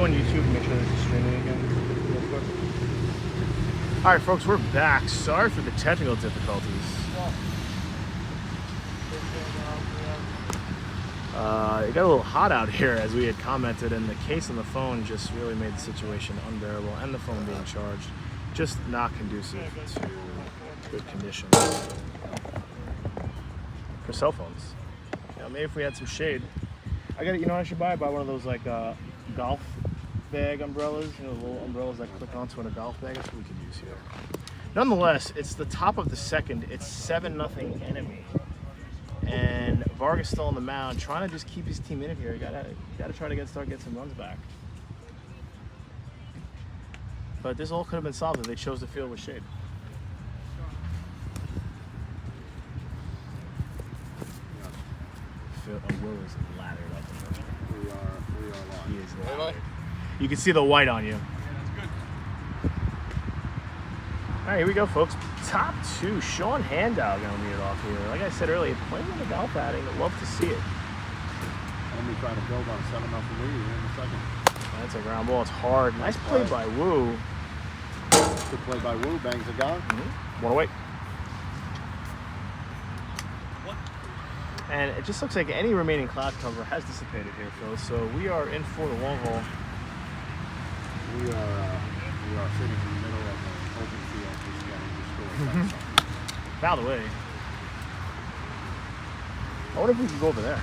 go on YouTube and make sure there's a streaming again real quick. All right, folks, we're back. Sorry for the technical difficulties. It got a little hot out here, as we had commented, and the case on the phone just really made the situation unbearable, and the phone being charged just not conducive to good conditions for cell phones. You know, maybe if we had some shade. I should buy one of those like golf bag umbrellas, the little umbrellas that click onto in a golf bag. That's what we could use here. Nonetheless, it's the top of the second. It's 7-0 enemy. And Vargas still on the mound, trying to just keep his team in it here. You gotta try to start getting some runs back. But this all could have been solved if they chose to field with shade. Will is laddered up. We are live. He is laddered. You can see the white on you. Yeah, that's good. All right, here we go, folks. Top 2, Sean Handow going to lead it off here. Like I said earlier, playing on the golf outing. I'd love to see it. And we try to build on a 7-0 lead here in the second. That's a ground ball. It's hard. Nice play by Wu. Good play by Wu. Bangs a gun. One away. And it just looks like any remaining cloud cover has dissipated here, Phil. So we are in for the long haul. We are sitting in the middle of an open field just getting destroyed. Foul away. I wonder if we can go over there.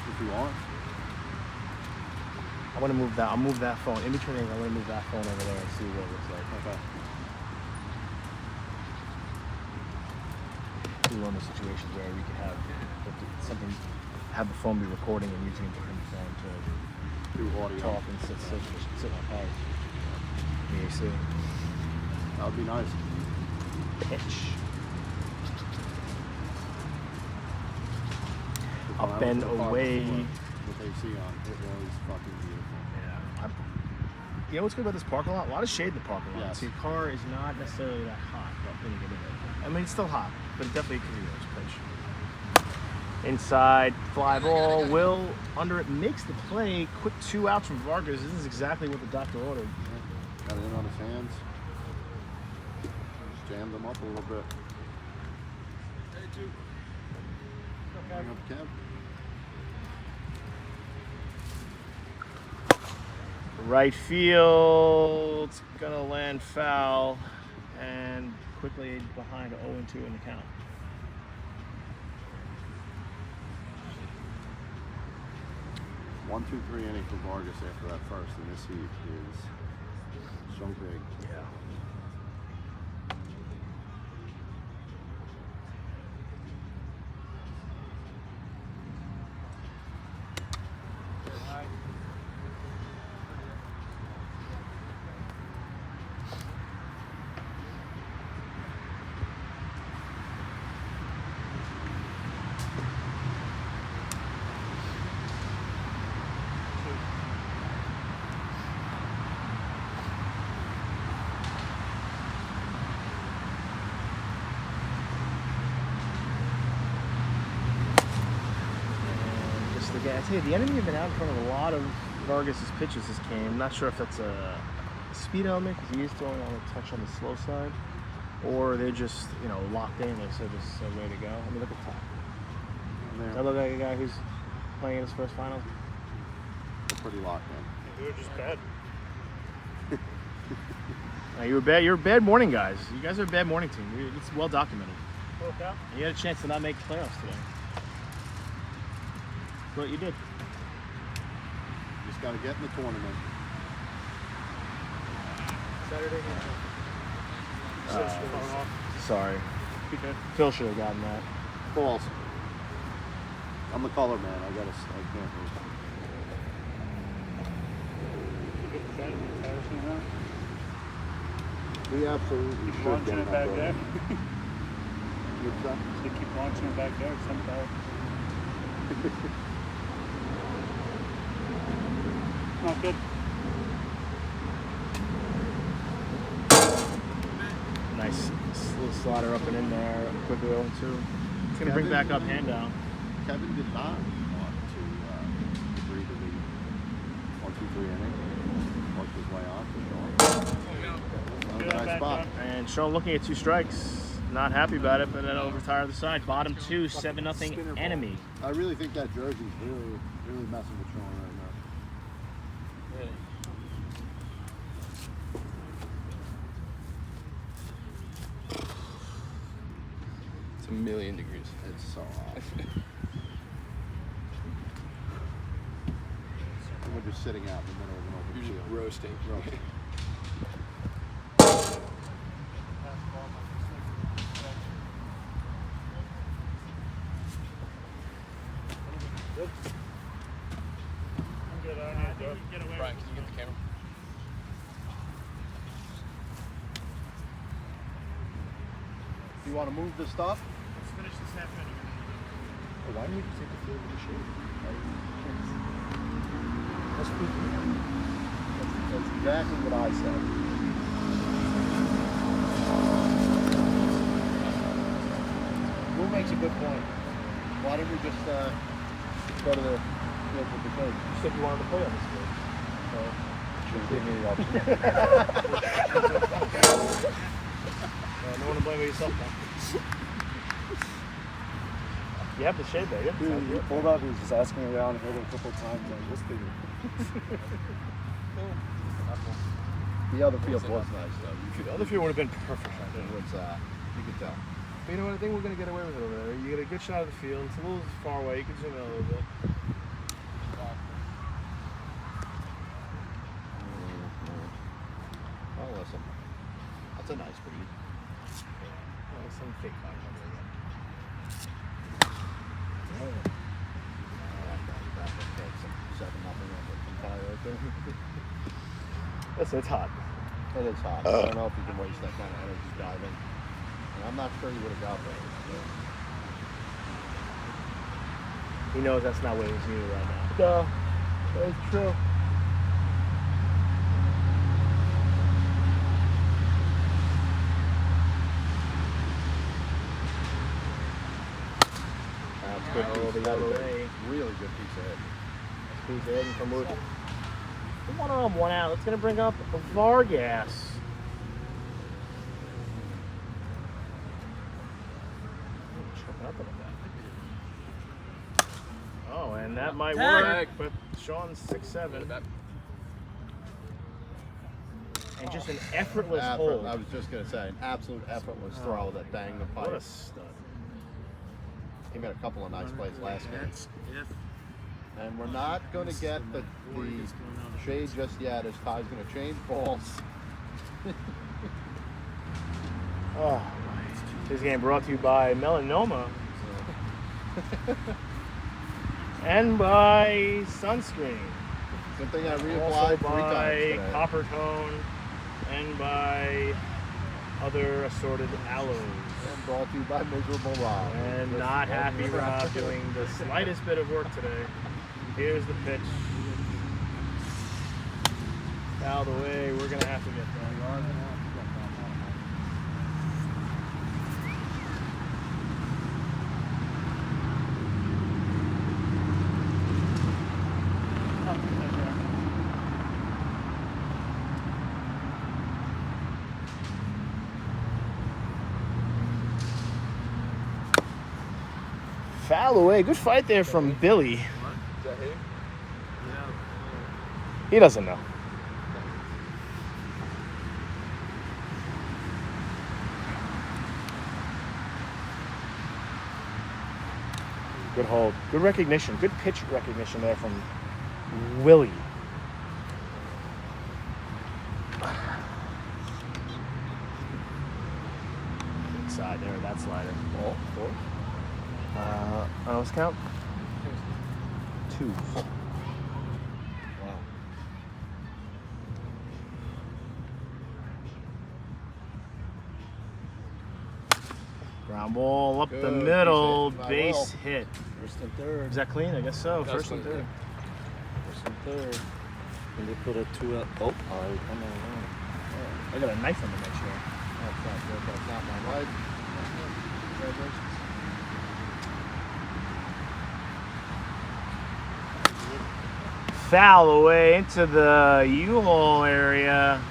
If you want. I want to move that. I'll move that phone. In between things, I want to move that phone over there and see what it looks like. Okay. We run the situations where we could have the phone be recording and using a different phone to Do audio. talk and sit on car. AC. That would be nice. Pitch. Up and away. With AC on, it was fucking beautiful. Yeah. You know what's good about this parking lot? A lot of shade in the parking lot. Yes. So your car is not necessarily that hot when you get in there. I mean, it's still hot, but it definitely could be worse. Pitch. Inside, fly ball. Will under it makes the play. Quick 2 outs from Vargas. This is exactly what the doctor ordered. Yeah. Got it in on his hands. Just jammed him up a little bit. Hey, Duke. Bring up Kev. Right field, gonna land foul, and quickly behind 0-2 in the count. One, 2, 3 inning for Vargas after that first, and this heat is so big. Yeah. I tell you, the enemy have been out in front of a lot of Vargas's pitches this game. I'm not sure if that's a speed element because he is throwing on a touch on the slow side, or they're just, locked in. They said this is a way to go. I mean, look at the top. Does that look like a guy who's playing in his first finals? They're pretty locked in. You're just bad. You're a bad morning guys. You guys are a bad morning team. It's well documented. Okay. And you had a chance to not make the playoffs today. What you did. Just got to get in the tournament. Saturday night. Sorry. Phil should have gotten that. False. I'm the color man. I can't lose. We absolutely should Launching get it back there. What's that? They keep launching it back there somehow. Not good. Nice little slider up and in there. Quickly 0-2. It's going to bring back up hand down. Kevin did not want to agree to leave. And Sean looking at 2 strikes. Not happy about it, but then I'll retire the side. Bottom 2, 7-0 enemy. I really think that jersey's really, really messing with Sean right now. It's a million degrees. It's so hot. We're just sitting out in the middle of an open You're just field. roasting. Good. I'm good. I don't need to get away. Brian, can you get the camera? Do you want to move the stuff? Let's finish this half inning. Why don't you take the field with the shade? That's exactly what I said. Who makes a good point? Why don't we just go to the field with the coach? You said you wanted to play on this field. Just give me the option. No one to blame but yourself, man. You have the shade there, yeah? Dude, he pulled up, he was just asking around, hit it a couple of times, like, this thing. The other field was nice though. You could The other field would have been perfect right there. it was you could tell. But you know what? I think we're going to get away with it over there. You get a good shot of the field. It's a little far away. You can zoom in a little bit. Oh listen. That's a nice breed. Some fake fire over there. Listen, it's hot. It is hot. I don't know if you can waste that kind of energy diving. And I'm not sure you would have got there. He knows that's not what he's needed right now. No, that's true. That's good. Oh, the other way. Really good piece of head. He's in from with 1 on, 1 out. That's going to bring up Vargas. Choking up a little bit. Oh, and that might work, but Sean's 6'7". And just an effortless hold. I was just going to say, an absolute effortless throw that banged the pipe. What a stud. He made a couple of nice plays last game. And we're not going to get the shade just yet as Ty's going to change balls. Oh, this game brought to you by Melanoma and by sunscreen. Good thing I Also reapplied 3 times by today. Copper Tone and by other assorted aloes. And brought to you by Miserable Rob. And not happy Rob doing the slightest bit of work today. Here's the pitch. Out of the way, we're going to have to get that. Foul away. Good fight there from Billy. Is that him? He doesn't know. Good hold. Good recognition. Good pitch recognition there from Willie. Inside there, that slider. Ball, 4. On what's count? 2. Wow. Ground ball up Good the piece of middle, hit by base Will. hit. First and third. Is that clean? I guess so. That's First and clean, third. First and third. And they put a 2 up. Oh, all right, come on. I got a knife on the next show. That's not good. That's not my right. Congratulations. Foul away into the U-Haul area.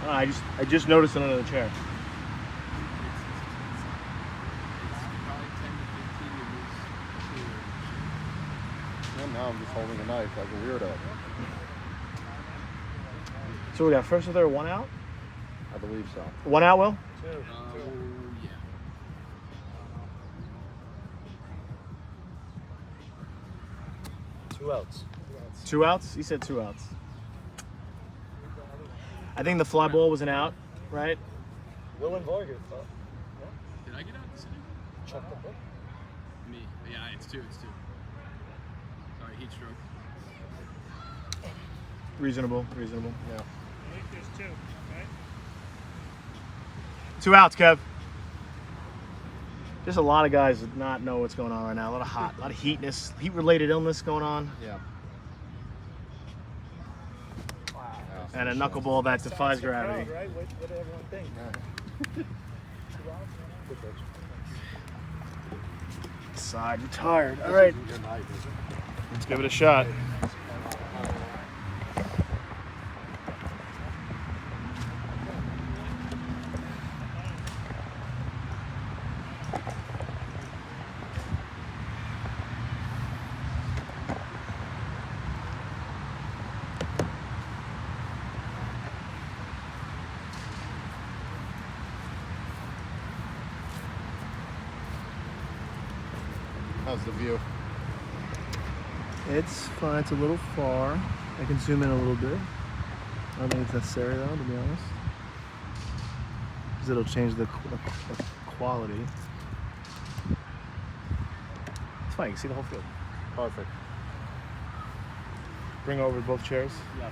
I just noticed it under the chair. It's probably 10 to 15 degrees cooler. And now I'm just holding a knife like a weirdo. So we got first or third, one out? I believe so. One out, Will? Yeah. Two outs. 2 outs? You said 2 outs. I think the fly ball was an out, right? Will and Vargas. Did I get out this inning? Check the book. Me. Yeah, it's 2. Sorry, heat stroke. Reasonable. Yeah. I think there's 2, right? 2 outs, Kev. Just a lot of guys that not know what's going on right now. A lot of heatness, heat-related illness going on, Yeah. and a knuckleball that defies gravity. Right? What did everyone think? Side retired. All right, Your knife, is it? let's give it a shot. How's the view? It's fine. It's a little far. I can zoom in a little bit. I don't think it's necessary though, to be honest, because it'll change the quality. It's fine. You can see the whole field. Perfect. Bring over both chairs. Yeah.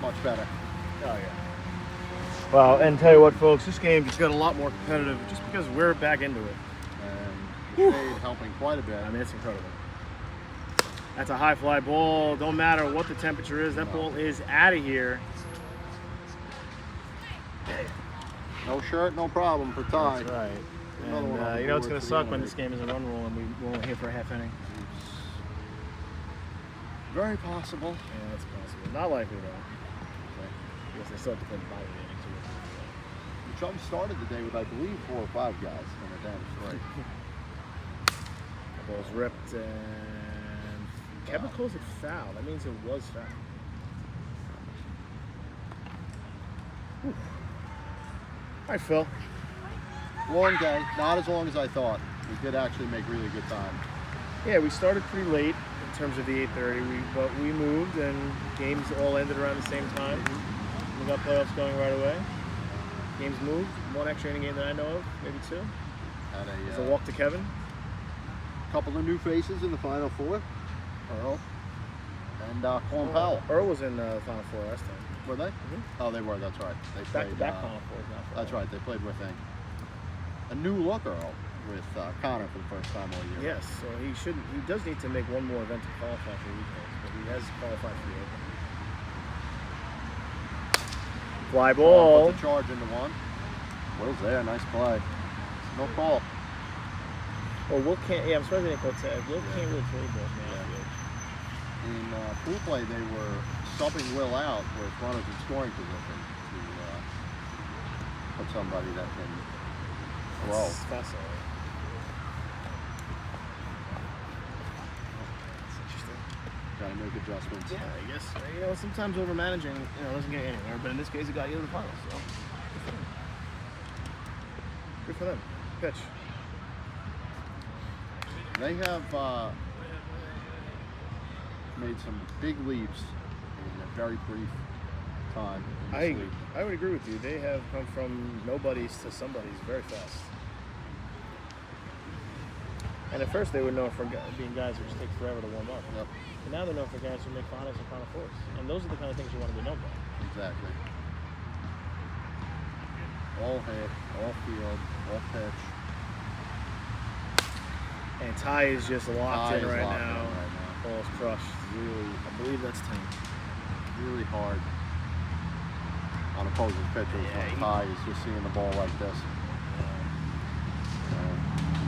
Much better. Oh yeah. Well, and tell you what, folks, this game just got a lot more competitive just because we're back into it. And the shade helping quite a bit. I mean, it's incredible. That's a high fly ball. Don't matter what the temperature is. That ball is out of here. No shirt, no problem for Ty. That's right. Another one on And the you know it's board going to for the suck when enemy. this game is a run rule and we're only here for a half inning. Very possible. Yeah, that's possible. Not likely though. I guess they still have to play the bottom of the inning too. Chum started the day with, I believe, 4 or 5 guys and they're down to 3. The ball's ripped and Kevin calls it foul. That means it was foul. Whew. All right, Phil. Long day, not as long as I thought. We did actually make really good time. Yeah, we started pretty late in terms of the 8:30, but we moved and games all ended around the same time. We got playoffs going right away. Games moved. 1 extra inning game that I know of, maybe 2. Had It's a walk to Kevin. couple of new faces in the Final Four. Earl and Colin Powell. Earl was in the Final Four last time. Were they? Oh, they were. That's right. They Back to played. back Final Fours now. That's right. They played with a new look Earl with Connor for the first time all year. Yes, so he should. He does need to make one more event to qualify for regionals, but he has qualified for the Open. Fly ball. Put the charge into one. Will's there. Nice play. No call. Oh, Will can't. Yeah, I'm surprised they didn't call tag. Will can't really play balls now. In pool play, they were subbing Will out with runners in scoring position to put somebody that can throw. It's fascinating. That's interesting. Got to make adjustments. Yeah, I guess sometimes over managing doesn't get anywhere, but in this case it got you to the finals. So. Good for them. Pitch. They have made some big leaps in a very brief time in this league. I would agree with you. They have come from nobodies to somebodies very fast. And at first they were known for being guys who just take forever to warm up. Yep. And now they're known for guys who make finals and Final Fours. And those are the kind of things you want to be known by. Exactly. All hit, all field, all pitch. And Ty is just locked Ty in is right locked in now. right now. Ball is crushed. Really, I believe that's 10. really hard on opposing pitchers when Ty is just seeing the ball like this.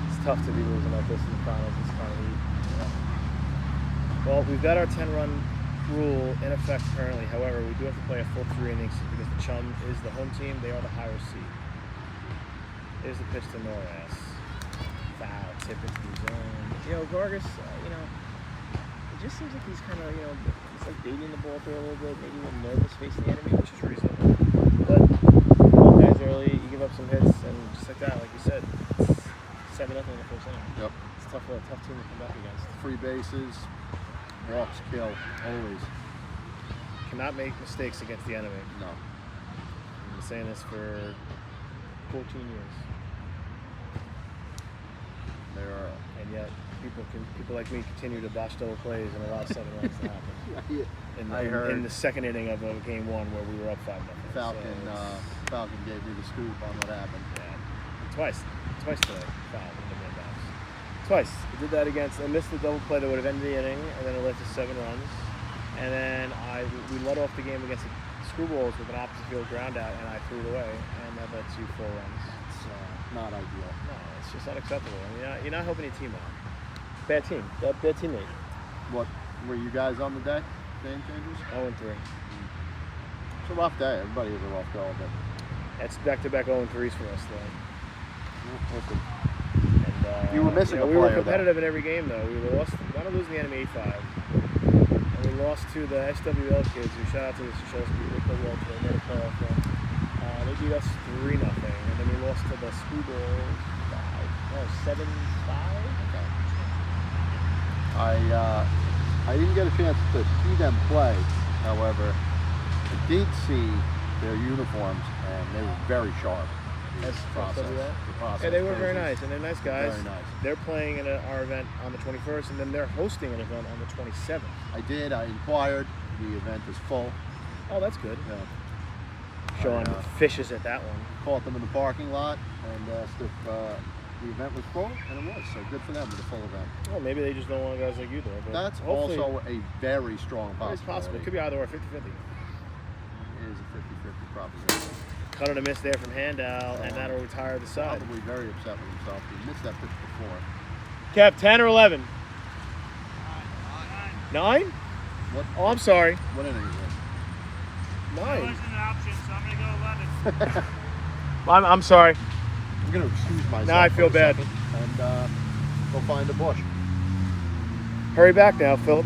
It's tough to be losing like this in the finals. It's kind of neat. Well, we've got our 10-run rule in effect currently. However, we do have to play a full 3 innings because the Chum is the home team. They are the higher seed. Here's the pitch to Norris. Foul, tip it through zone. Vargas, it just seems like he's kind of, he's like dating the ball through a little bit, maybe a little nervous facing the enemy, which is reasonable. But ball guys early, you give up some hits, and just like that, like you said, it's 7-0 in the first inning. Yep. It's tough for a tough team to come back against. Free bases, walks kill, always. Cannot make mistakes against the enemy. No. I've been saying this for 14 years. There are. And yet, people like me continue to botch double plays and allow 7 runs to happen. I heard in the second inning of game 1 where we were up 5-0. Falcon gave me the scoop on what happened. Yeah. Twice today. Foul in the mid-box. Twice. He did that against. I missed the double play that would have ended the inning, and then it led to 7 runs. And then we led off the game against the Screwballs with an opposite field ground out, and I threw it away, and that led to 4 runs. It's not ideal. No, it's just unacceptable. I mean, you're not helping your team out. Bad team. Bad teammate. What were you guys on the day? Game changers? 0-3. It's a rough day. Everybody has a rough go of it. That's back-to-back 0-3s for us, though. Listen, And, you were missing a we were player, competitive in every game, though. We lost. Why not losing the enemy 8-5? And we lost to the SWL kids, who shout out to the Shosky, they played well to another playoff run. They beat us 3-0, and then we lost to the Screwballs 7-5. okay. I didn't get a chance to see them play. However, I did see their uniforms, and they were very sharp. As Process. SWL? The process. Yeah, they were very nice, and they're nice guys. Very nice. They're playing in our event on the 21st, and then they're hosting an event on the 27th. I inquired. The event is full. Oh, that's good. Yeah. Sean fishes at that one. Caught them in the parking lot and asked if the event was full, and it was. So good for them with a full event. Well, maybe they just don't want guys like you there. But That's hopefully, also a very strong it's possibility. possible. It could be either or, 50-50. It is a 50-50 proposition. Cut on a miss there from Handow, and that'll retire the side. Probably very upset with himself. He missed that pitch before. Kev, 10 or 11? 9? What? Oh, I'm sorry. What inning is it? 9 9. wasn't an option, so I'm going to go 11. I'm sorry. I'm going to excuse myself. Now I feel for a bad. second and go find a bush. Hurry back now, Philip.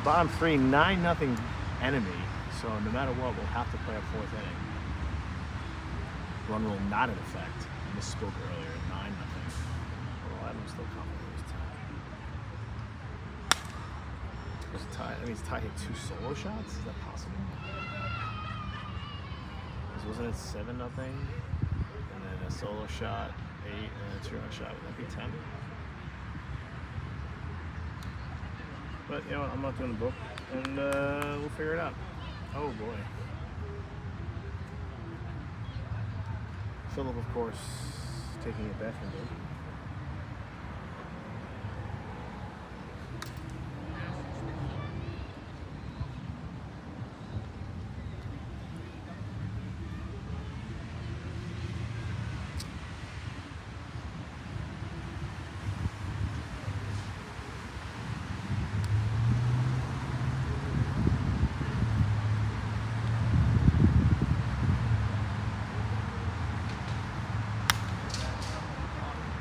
Bottom 3, 9-0 enemy. So no matter what, we'll have to play a 4th inning. Run rule not in effect. I misspoke earlier. 9-0. Well, Adam's still coming. It was a tie. Ty. That means Ty hit 2 solo shots. Is that possible? 'Cause wasn't it 7-0, and then a solo shot 8, and a 2-run shot? Would that be 10? But you know what? I'm not doing the book, and we'll figure it out. Oh boy. Philip, of course, taking a bathroom break.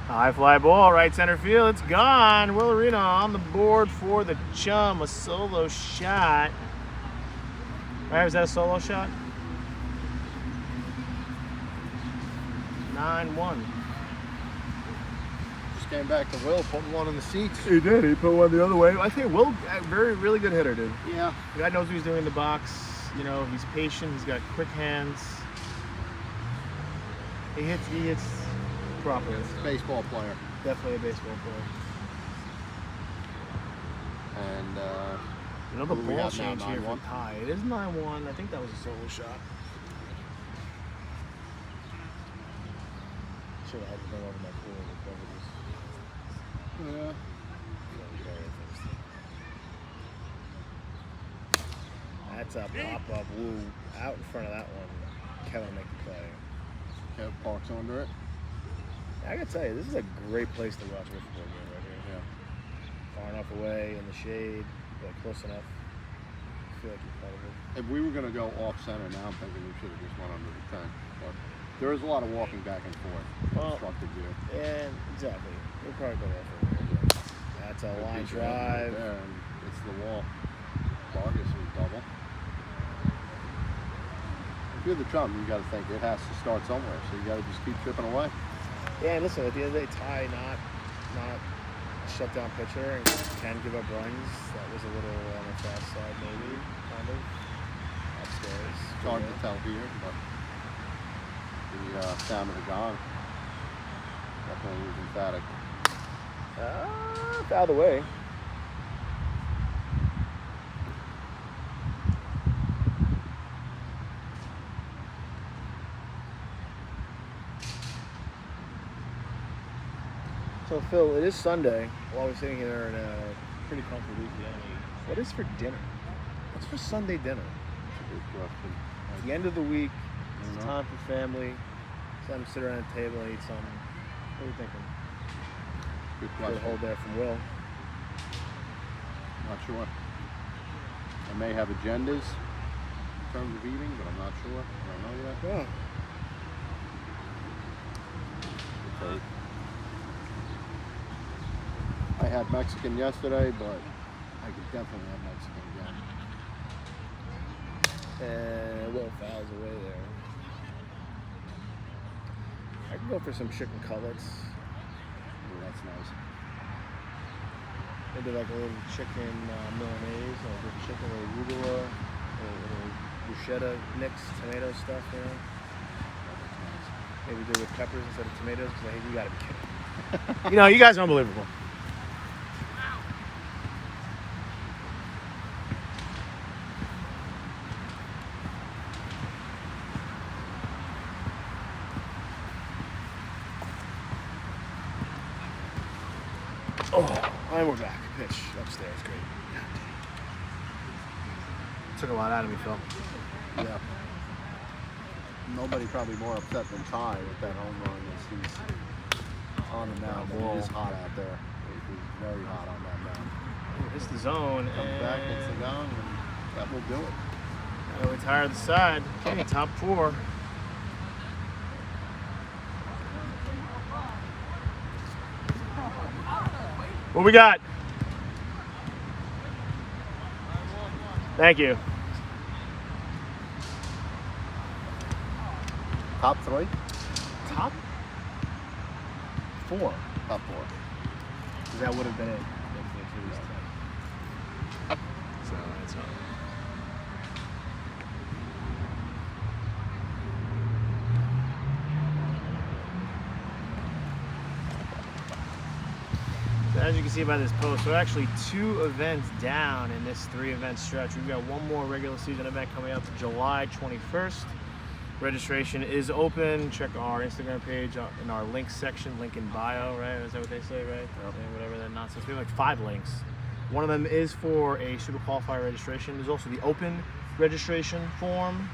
High fly ball, right center field. It's gone. Will Arena on the board for the Chum. A solo shot. All right, was that a solo shot? 9-1. Just came back to Will, putting one in the seats. He did. He put one the other way. I think Will, really good hitter, dude. Yeah. The guy knows what he's doing in the box. You know, he's patient. He's got quick hands. He hits properly. Baseball player. Definitely a baseball player. And Another who do we ball have now, change here for 9-1? Ty. It is 9-1. I think that was a solo shot. Should have had to bring over my cooler to cover this. yeah. That's a pop-up woo out in front of that one. Kevin will make the play. Kev parks under it. I gotta tell you, this is a great place to watch a football game right here. Yeah. Far enough away in the shade, but close enough. I feel like you're part of it. If we were going to go off center now, I'm thinking we should have just went under the tent. But there is a lot of walking back and forth. Well, Obstructed view. And exactly. We'll probably go off over here. That's a line Piece of heaven right drive. there, and it's the wall. Vargas was double. If you're the Chum, you got to think it has to start somewhere, so you got to just keep chipping away. Yeah, and listen, at the end of the day, Ty not a shutdown pitcher and can give up runs. That was a little on the fast side, maybe, kind of. Upstairs. It's hard to tell here, but the sound of the gong definitely was emphatic. Out of the way. So Phil, it is Sunday. While we're sitting here in a pretty comfortable weekend, what is for dinner? What's for Sunday dinner? That's a good question. It's the end of the week. It's Mhm. time for family. It's time to sit around the table and eat something. What are you thinking? Good Good question. hold there from Will. Not sure. I may have agendas in terms of eating, but I'm not sure. I don't know yet. Yeah. Okay. I had Mexican yesterday, but I could definitely have Mexican again. And Will fouls away there. I can go for some chicken cutlets. Ooh, that's nice. Maybe like a little chicken Milanese, or a little chicken with arugula, a little bruschetta mixed tomato stuff, you know. Maybe do it with peppers instead of tomatoes, because I think you gotta be kidding. You know, you guys are unbelievable. Oh, and we're back. Pitch upstairs, great. Took a lot out of me, Phil. Yeah. Nobody probably more upset than Ty with that home run as he's on the mound. Wall. It is hot out there. It is very hot on that mound. It's the zone, Comes back, hits the and gong, and that will do it. we retire the side. Okay, top 4. What we got? Thank you. Top 3? Top 4. Top 4. That would have been it. So that's all. So as you can see by this post, we're actually 2 events down in this 3-event stretch. We've got one more regular season event coming up July 21st. Registration is open. Check our Instagram page in our links section, link in bio, right? Is that what they say, right? Saying whatever that nonsense. We have like 5 links. One of them is for a super qualifier registration. There's also the open registration form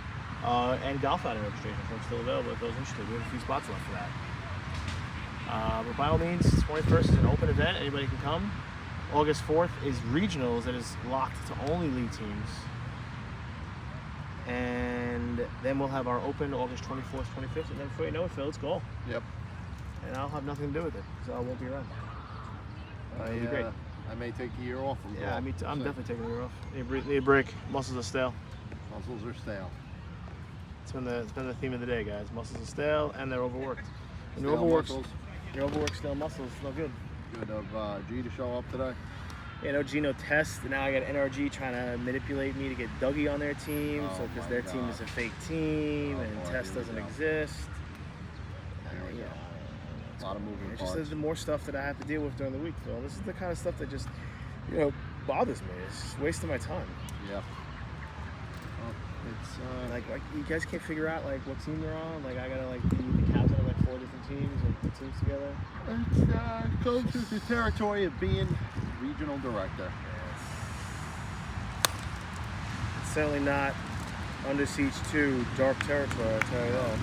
and golf outing registration form still available if those are interested. We have a few spots left for that. But by all means, 21st is an open event. Anybody can come. August 4th is regionals that is locked to only league teams. And then we'll have our open August 24th, 25th. And then before you know it, Phil, it's goal. Yep. And I'll have nothing to do with it, so I won't be around. It'll be great. I may take a year off from golf. Me too. I'm definitely taking a year off. Need a break. Muscles are stale. Muscles are stale. It's been the theme of the day, guys. Muscles are stale and they're overworked. When you're Stale overworked, muscles. you're overworked stale muscles. It's no good. Good of G to show up today. Yeah, no Gino test. Now I got NRG trying to manipulate me to get Dougie on their team, Oh so because my their team God. is a fake team Oh and boy, Test here we doesn't go. exist. There we go. A lot of moving It's parts. just the more stuff that I have to deal with during the week, Phil. This is the kind of stuff that just, bothers me. It's just wasting my time. Yeah. Well, it's Like you guys can't figure out like what team you're on. Like I gotta like be the captain of like 4 different teams and put teams together. it goes to the territory of being regional director. It's certainly not Under Siege 2 dark territory, I'll tell you that.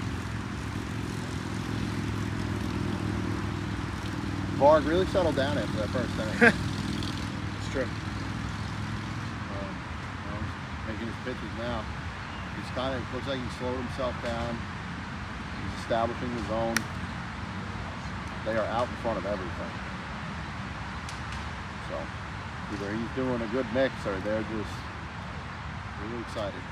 Varg really settled down after that first inning. It's true. Making his pitches now. He's looks like he slowed himself down. He's establishing the zone. They are out in front of everything. So either he's doing a good mix or they're just really excited.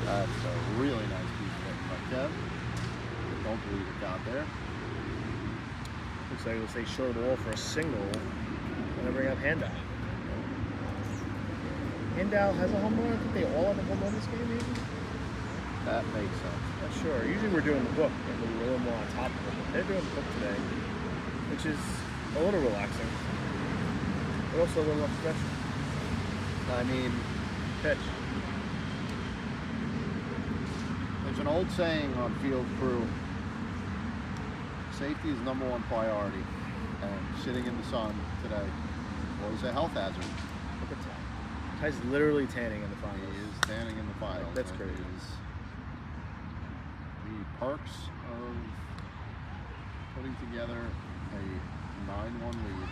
That's a really nice piece of hitting by Kev. Don't believe it got there. Looks like they showed all for a single when I bring up Handow. Handow has a home run. I think they all have a home run this game, maybe? That makes sense. Not sure. Usually we're doing the book and we're a little more on top of it. But they're doing the book today, which is a little relaxing, but also a little more professional. I mean, Pitch. there's an old saying on field crew, safety is #1 priority. And sitting in the sun today was a health hazard. Look at Ty. Ty's literally tanning in the He finals. is standing in the finals. That's and crazy. it is the perks of putting together a 9-1 lead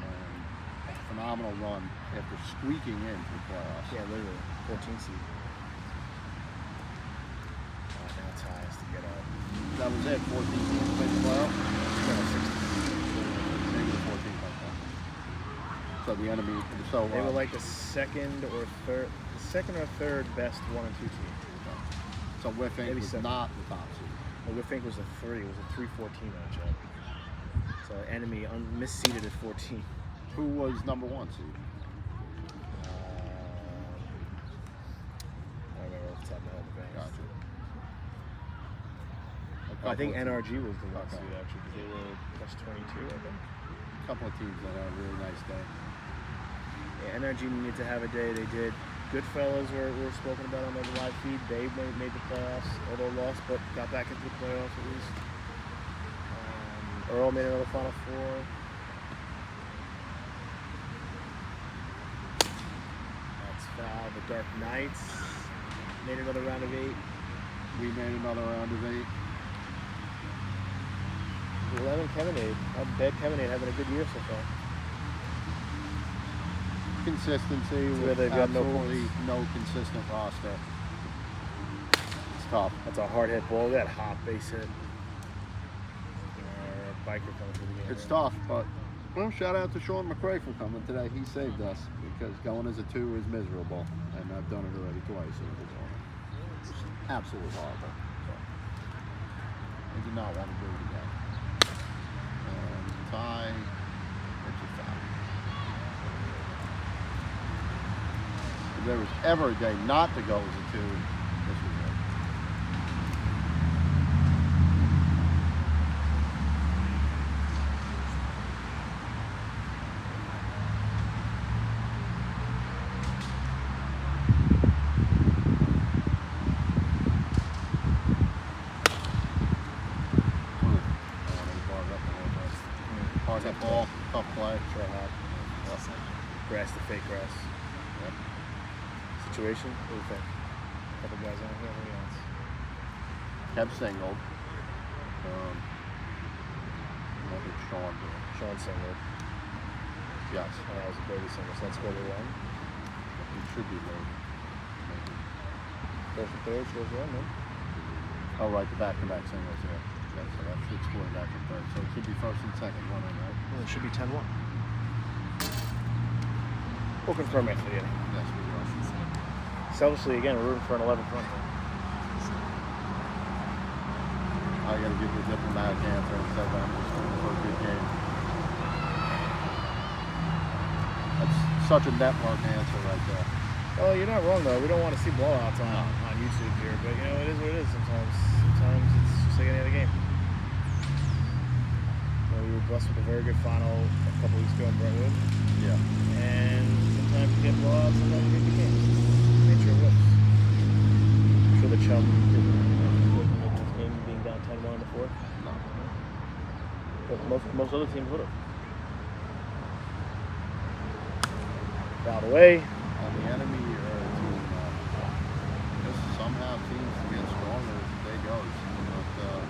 and a phenomenal run after squeaking into the playoffs. Yeah, literally. 14 seed. Now Ty has to get up. That was it. 14 teams played the playoff. No, 16. Maybe the 14th. So the enemy. So They were like the second or third best 1 and 2 team. So Whiffing maybe was seven. not the top seed. Well, we think it was a 3. It was a 3-14 matchup. So enemy misseeded at 14. Who was #1 seed? I don't remember off the top of my head. the banks. Gotcha. I think A NRG was the 1 Okay. seed actually because they were plus 22, I think. couple of teams that had a really nice day. Yeah, NRG needed to have a day. They did. Goodfellas were spoken about on the live feed. They made the playoffs, although lost, but got back into the playoffs at least. Earl made another Final Four. That's foul. The Dark Knights made another round of 8. We made another round of 8. 11 Kevinade. Bad Kevinade having a good year so far. Consistency where with they've got no absolutely points. no consistent roster. It's tough. That's a hard hit ball. That hop base hit. Biker coming through the game. It's tough, but Well, shout out to Sean McRae for coming today. He saved us because going as a 2 is miserable, and I've done it already twice. And it was absolutely horrible. So I did not want to do it again. And tie, it's a tie. If there was ever a day not to go as a 2, this was it. Hard hit ball, tough play. Try hot. Awesome. Grass to fake grass. Yep. Situation? What do you think? A couple guys on here. What do you want? Kev singled. I think Sean did. Sean singled. Yes. That was a Brady single. So let's go to one. It should be low. Maybe. First and third, shows one, no? Oh, right, the back-to-back singles here. Okay, so that should score back and third. So it should be first and second running, right? Well, it should be 10-1. We'll confirm after the inning. Yes, we will. Selfishly, again, we're rooting for an 11th run here. I got to give you a diplomatic answer instead of I'm just looking for a good game. That's such a network answer right there. Well, you're not wrong, though. We don't want to see blowouts on YouTube here, but, you know, it is what it is sometimes. Sometimes it's just like any other game. You know, we were blessed with a very good final a couple weeks ago in Brentwood. Yeah. And sometimes you get blowouts, sometimes you get good games. Nature of whips. I'm sure the Chum didn't make this game being down 10-1 in the fourth. No. But most other teams would have. Fouled away. And the enemy are a team just somehow seems to get stronger as the day goes. But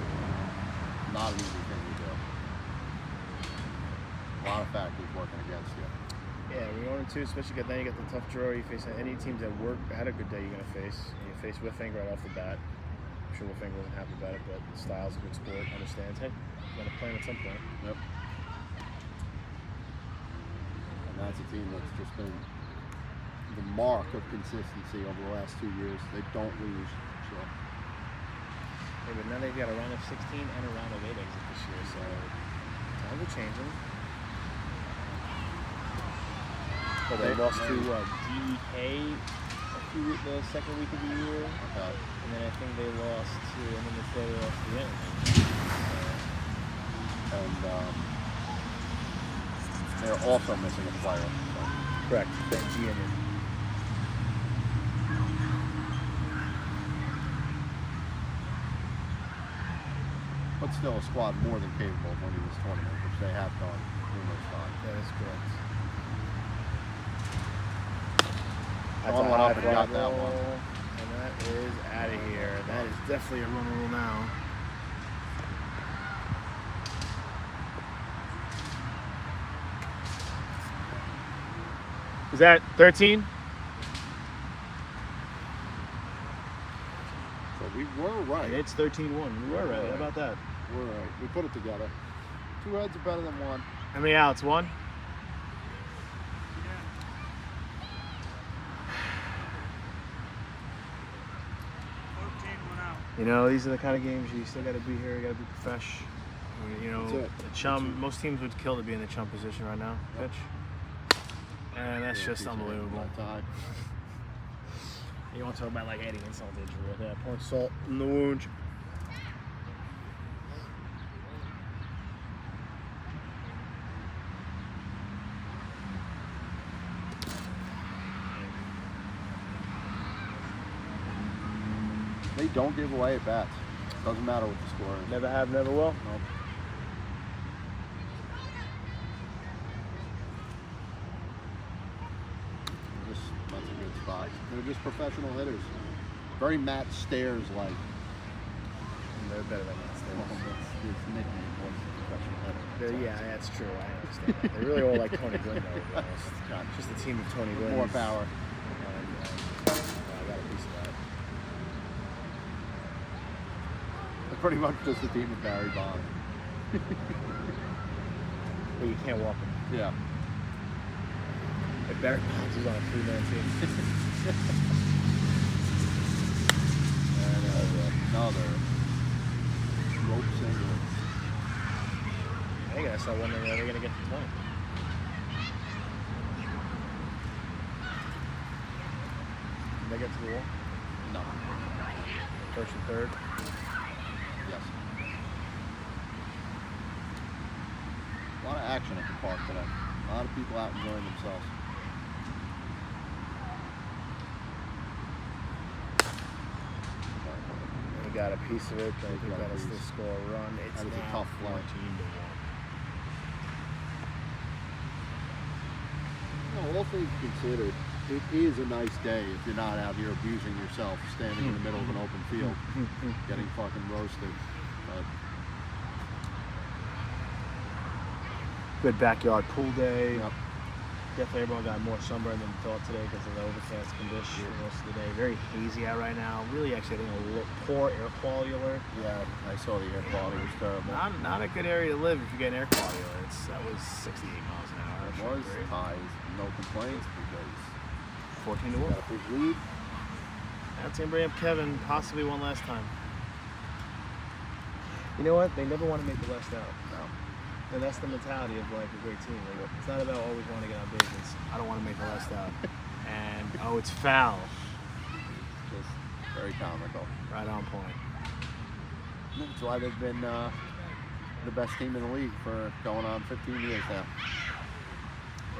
not an easy thing to do. A lot of factors working against you. Yeah, we wanted to, especially because then you got the tough draw. You face any teams that had a good day. You're gonna face. You face Whiffing right off the bat. I'm sure Whiffing wasn't happy about it, but Styles a good sport, understands. Hey, you're gonna play him at some point. Yep. And that's a team that's just been the mark of consistency over the last 2 years. They don't lose. So Hey, but now they've got a round of 16 and a round of 8 exit this year, so times are changing. But they lost to DEK the second week of the year, and then I think they lost to, and then they lost to the Energy. and they're also missing a player. So. Correct, Benji and then. But still a squad more than capable of winning this tournament, which they have done numerous times. That is correct. Sean went up and got that one. And that is out of here. That is definitely a run rule now. Is that 13? So we were right. And it's 13-1. We were right. How about that? We're right. We put it together. 2 heads are better than 1. How many outs? 1? You know, these are the kind of games you still got to be here. You got to be profesh. You know, the Chum. Most teams would kill to be in the Chum position right now. Pitch. And that's just unbelievable. You want to talk about like adding insult to injury right there. Pouring salt in the wound. They don't give away at bats. Doesn't matter what the score is. Never have, never will. Nope. That's a good spot. They're just professional hitters. Very Matt Stairs like. They're better than us. His nickname was professional hitter. Yeah, that's true. I understand. They're really all like Tony Gwynn, though, to be honest. Just a team of Tony Gwynn. More power. I got a piece of that. Pretty much just a team of Barry Bonds. Well, you can't walk them. Yeah. Like Barrett Bonds was on a 3-man team. And another rope single. I think I start wondering are they going to get the 20. Did they get to the wall? No. First and third. Yes. A lot of action at the park today. A lot of people out enjoying themselves. We got a piece of it. I think that'll still score a run. It's That is a now tough flight. 14-1. Well, all things considered, it is a nice day if you're not out here abusing yourself, standing in the middle of an open field, getting fucking roasted. But Good backyard pool day. yep. Definitely everyone got more sunburn than thought today because of the overcast condition most of the day. Very hazy out right now. Really actually I think a poor air quality alert. Yeah, I saw the air quality was terrible. Not a good area to live if you get an air quality alert. That was 68 miles an hour. It was highs, no complaints because 14-1. got a big lead. Now team bring up Kevin, possibly one last time. You know what? They never want to make the last out. No. And that's the mentality of like a great team. Like, it's not about always wanting to get on base. It's I don't want to make the last out. And oh, it's foul. Just very comical. Right on point. That's why they've been the best team in the league for going on 15 years now.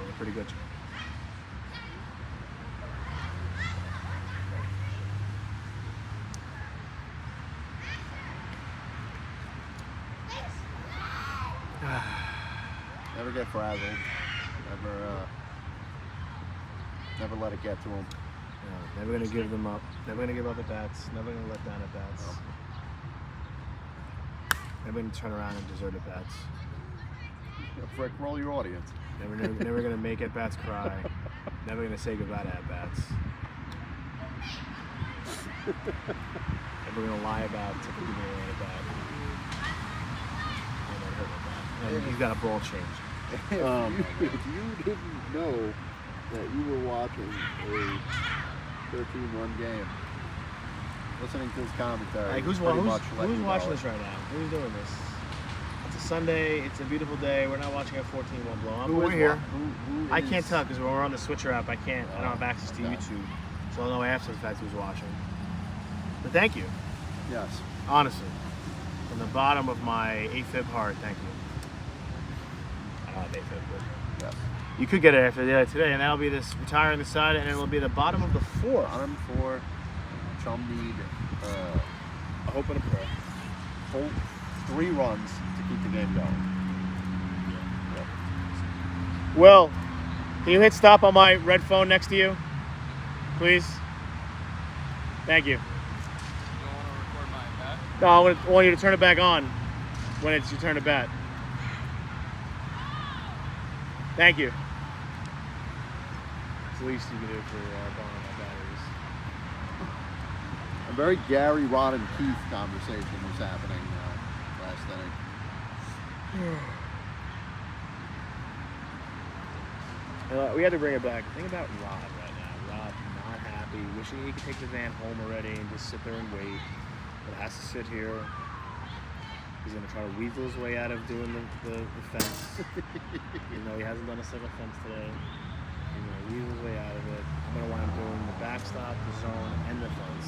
They're pretty good. Never get frazzled. Never let it get to them. Yeah, never gonna give them up. Never gonna give up at bats. Never gonna let down at bats. Never gonna turn around and desert at bats. Frick, roll your audience. Never gonna make at bats cry. Never gonna say goodbye to at bats. Never gonna lie about taking me away at bat. And that hurt my bat. And he's got a ball change. If you didn't know that you were watching a 13-run game, listening to his commentary, Like who's pretty much let you watching know this right now? Who's doing this? It's a Sunday. It's a beautiful day. We're not watching a 14-1 blow up. Who We're is here. who I is- can't tell because when we're on the switcher app, I don't have access to okay. YouTube, so I'll know after the fact who's watching. But thank you, Yes. honestly, from the bottom of my AFib heart, thank you. I don't have AFib, but Yes. you could get it after today, and that'll be this retiring the side, and it'll be the bottom of the fourth. Bottom four. Chum need I hope and a prayer. full 3 runs to keep the game going. Yep. Will, can you hit stop on my red phone next to you, please? Thank you. You don't want to record my bat? No, I want you to turn it back on when it's your turn to bat. Thank you. It's the least you can do for borrowing my batteries. A very Gary, Rod, and Keith conversation was happening last inning. We had to bring it back. Think about Rod right now. Rod not happy, wishing he could take the van home already and just sit there and wait. But has to sit here. He's gonna try to weasel his way out of doing the fence. Even though he hasn't done a single fence today. He's gonna weasel his way out of it. I'm gonna want him doing the backstop, the zone, and the fence.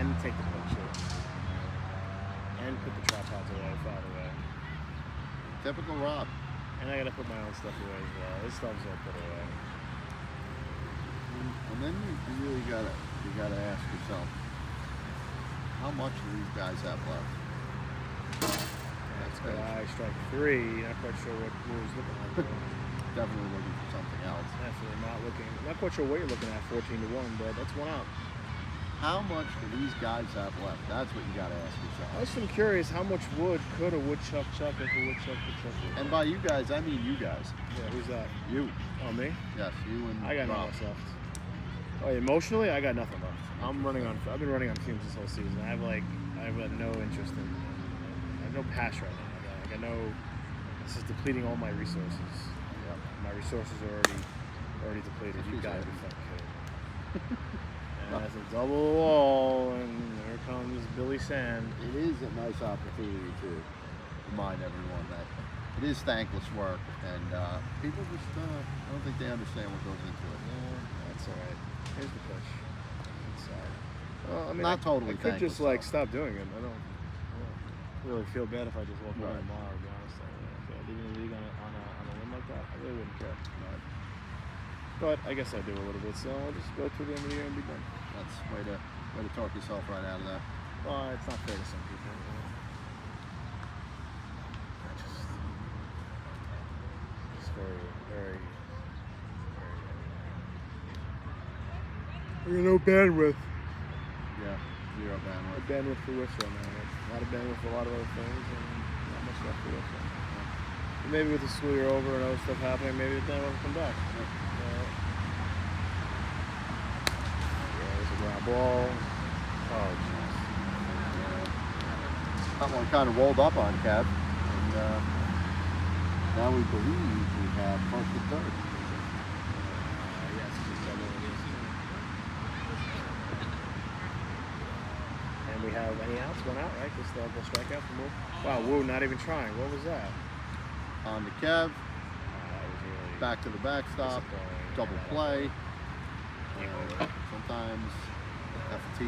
And take the picture. And put the trap pods away, far away. Typical Rob. And I gotta put my own stuff away as well. His stuff's all put away. And then you really gotta ask yourself, how much do these guys have left? That's why strike 3. Not quite sure what Blue's looking at. Definitely looking for something else. Definitely not looking. Not quite sure what you're looking at. 14-1, but that's one out. How much do these guys have left? That's what you gotta ask I yourself. was just curious how much wood could a woodchuck chuck if a woodchuck could chuck wood. And by you guys, I mean you guys. Yeah, who's that? You. Oh, me? Yes, you and I got Rob. nothing left. Oh, emotionally, I got nothing left. I've been running on fumes this whole season. I have no interest in. I have no passion right now. I got no. This is depleting all my resources. Yep. My resources are already depleted. You gotta be fucking kidding me. And that's a double wall, and there comes Billy Sand. It is a nice opportunity to remind everyone that it is thankless work, and people just I don't think they understand what goes into it. That's all right. Here's the push. Inside. Well, I mean, Not totally I could just thankless, like stop doing it. I don't really feel bad if I just walk away Right. tomorrow. To be honest, I don't feel leaving the league on a limb like that. I really wouldn't care. Right. But I guess I do a little bit, so I'll just go to the end of the year and be done. That's way to talk yourself right out of that. Well, it's not fair to some people. Just very. No bandwidth. Yeah, zero No bandwidth. bandwidth for Wits right now. A lot of bandwidth for a lot of other things, and not much left for Wits right now. But maybe with the school year over and other stuff happening, maybe the bandwidth will come back. There's a ground ball. Oh, jeez. That one kind of rolled up on Kev, and now we believe we have first and third. Yes, just that one is. And we have any outs? One out, right? Just the strikeout from Wu. Wow, Wu not even trying. What was that? On to Kev, That was really back to the backstop, disappointing. double play. Sometimes F&T